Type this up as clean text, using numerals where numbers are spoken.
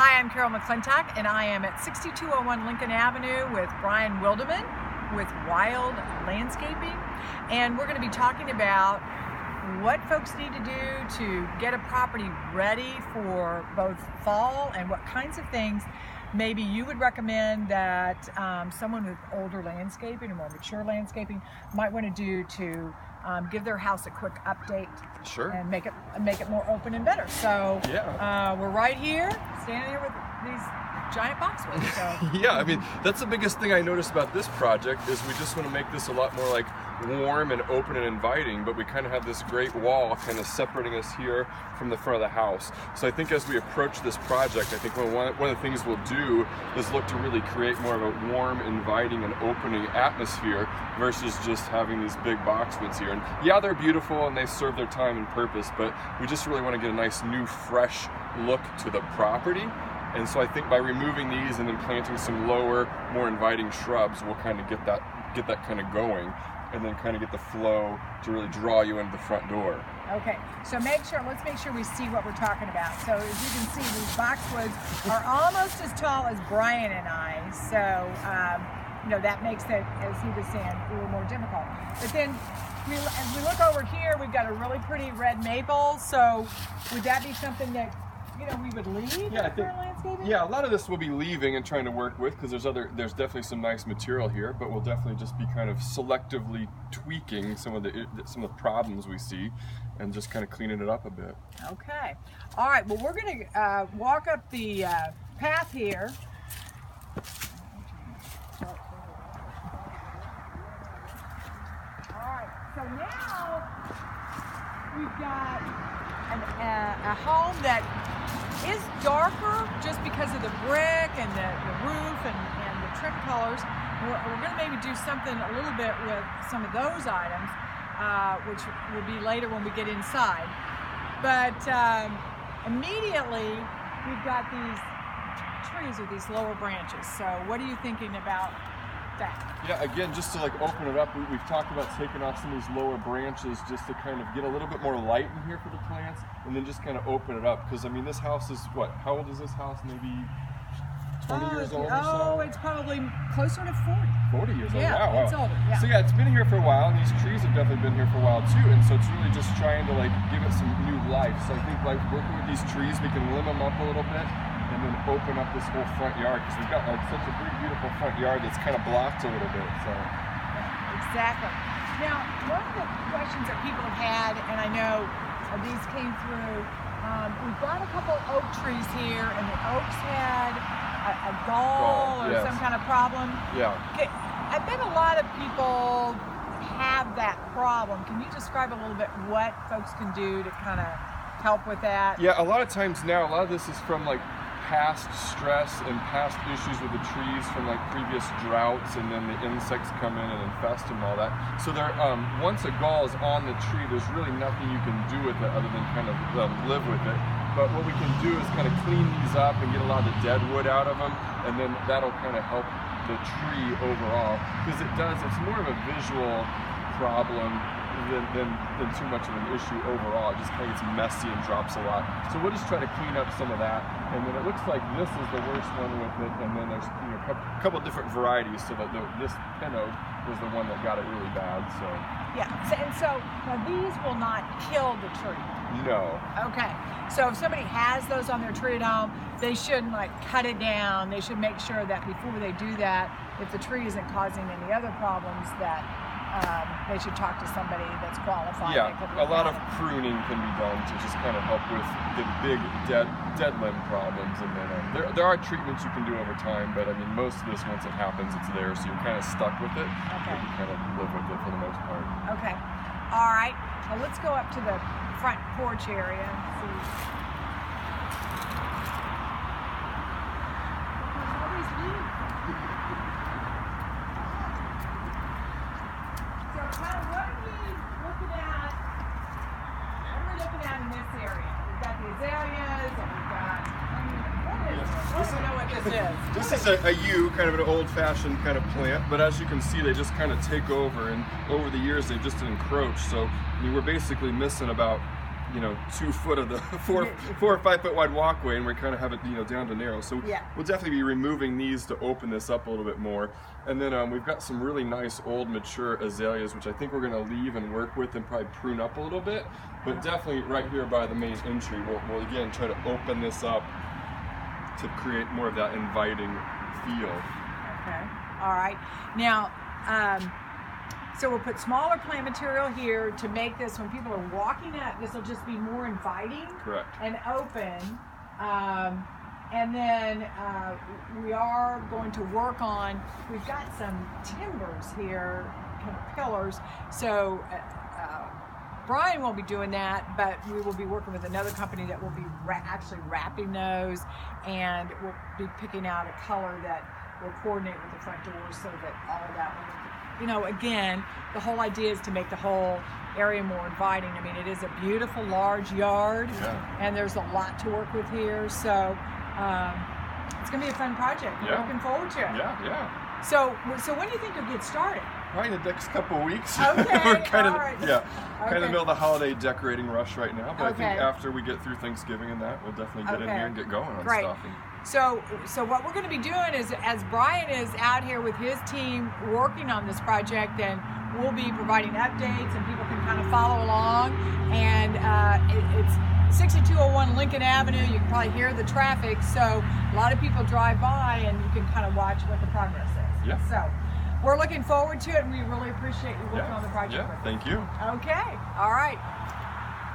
Hi, I'm Carol McClintock, and I am at 6201 Lincoln Avenue with Brian Wildeman with Wilde Landscaping, and we're going to be talking about what folks need to do to get a property ready for both fall and what kinds of things maybe you would recommend that someone with older landscaping or more mature landscaping might want to do to give their house a quick update. Sure. And make it more open and better. So yeah, we're right here, standing here with these giant boxwoods. So. Yeah, I mean, that's the biggest thing I noticed about this project is we just want to make this a lot more like warm and open and inviting, but we kind of have this great wall kind of separating us here from the front of the house. So I think as we approach this project, I think one of the things we'll do is look to really create more of a warm, inviting, and opening atmosphere versus just having these big boxwoods here. And yeah, they're beautiful and they serve their time and purpose, but we just really want to get a nice new fresh look to the property. And so I think by removing these and then planting some lower, more inviting shrubs, we'll kind of get that kind of going, and then kind of get the flow to really draw you into the front door. Okay, so let's make sure we see what we're talking about. So as you can see, these boxwoods are almost as tall as Brian and I, so that makes it, as he was saying, a little more difficult. But then as we look over here, we've got a really pretty red maple, so would that be something that we would leave? Yeah, I think. Yeah, a lot of this we'll be leaving and trying to work with because there's definitely some nice material here, but we'll definitely just be kind of selectively tweaking some of the problems we see, and just kind of cleaning it up a bit. Okay. All right. Well, we're going to walk up the path here. All right. So now we've got a home that is darker just because of the brick and the roof and the trim colors. We're going to maybe do something a little bit with some of those items, which will be later when we get inside. But immediately we've got these trees with these lower branches. So what are you thinking about that? Yeah, again, just to open it up, we've talked about taking off some of these lower branches just to kind of get a little bit more light in here for the plants, and then just kind of open it up. Because I mean, this house is what? How old is this house? Maybe 20 years old or so? Oh, it's probably closer to 40. 40 years old. Yeah, wow. It's older. Yeah. So yeah, it's been here for a while, and these trees have definitely been here for a while too. And so it's really just trying to give it some new life. So I think working with these trees, we can limb them up a little bit, and then open up this whole front yard, because we've got such a big, beautiful front yard that's kind of blocked a little bit. So. Exactly. Now, one of the questions that people have had, and I know these came through, we've got a couple oak trees here, and the oaks had a gall or some kind of problem. Yeah. I bet a lot of people have that problem. Can you describe a little bit what folks can do to kind of help with that? Yeah, a lot of times now, a lot of this is from past stress and past issues with the trees from previous droughts, and then the insects come in and infest and all that. So there, once a gall is on the tree, there's really nothing you can do with it other than kind of live with it. But what we can do is kind of clean these up and get a lot of the dead wood out of them, and then that'll kind of help the tree overall, because it's more of a visual problem than too much of an issue overall. It just kind of gets messy and drops a lot. So we'll just try to clean up some of that. And then it looks like this is the worst one with it, and then there's a couple of different varieties. So that this pin oak was the one that got it really bad. So yeah, and so now these will not kill the tree. No. Okay. So if somebody has those on their tree at home, they shouldn't cut it down. They should make sure that before they do that, if the tree isn't causing any other problems, that they should talk to somebody that's qualified. Yeah, a lot of pruning can be done to just kind of help with the big dead limb problems, and then there are treatments you can do over time, but I mean most of this, once it happens, it's there, so you're kind of stuck with it. Okay. But you kind of live with it for the most part. Okay. All right. Well, let's go up to the front porch area and see. In this area, we've got the azaleas, and we've got. I don't know what this is. This is a yew, kind of an old-fashioned kind of plant, but as you can see, they just kind of take over, and over the years they've just encroached. So I mean, we're basically missing about 2 foot of the 4 or 5 foot wide walkway, and we kind of have it down to narrow. So we'll definitely be removing these to open this up a little bit more. And then we've got some really nice old mature azaleas, which I think we're going to leave and work with and probably prune up a little bit. But definitely right here by the main entry, we'll again try to open this up to create more of that inviting feel. Okay. All right. Now, so we'll put smaller plant material here to make this, when people are walking up, this will just be more inviting. Correct. And open. And then we are going to work on, we've got some timbers here, kind of pillars. So Brian won't be doing that, but we will be working with another company that will be actually wrapping those, and we'll be picking out a color that will coordinate with the front doors so that all of that will, again, the whole idea is to make the whole area more inviting. I mean, it is a beautiful large yard, and there's a lot to work with here, so it's going to be a fun project. We're looking forward to it. Yeah. So when do you think you'll get started? Probably in the next couple of weeks. Okay. We're kind of right. kind of in the middle of the holiday decorating rush right now, but I think Okay. after we get through Thanksgiving and that, we'll definitely get in here and get going on Great. stuff. So what we're going to be doing is, as Brian is out here with his team working on this project, then we'll be providing updates and people can kind of follow along. And it's 6201 Lincoln Avenue. You can probably hear the traffic, so a lot of people drive by and you can kind of watch what the progress is. Yeah. So we're looking forward to it, and we really appreciate you working on the project with us. Thank you. Okay. All right.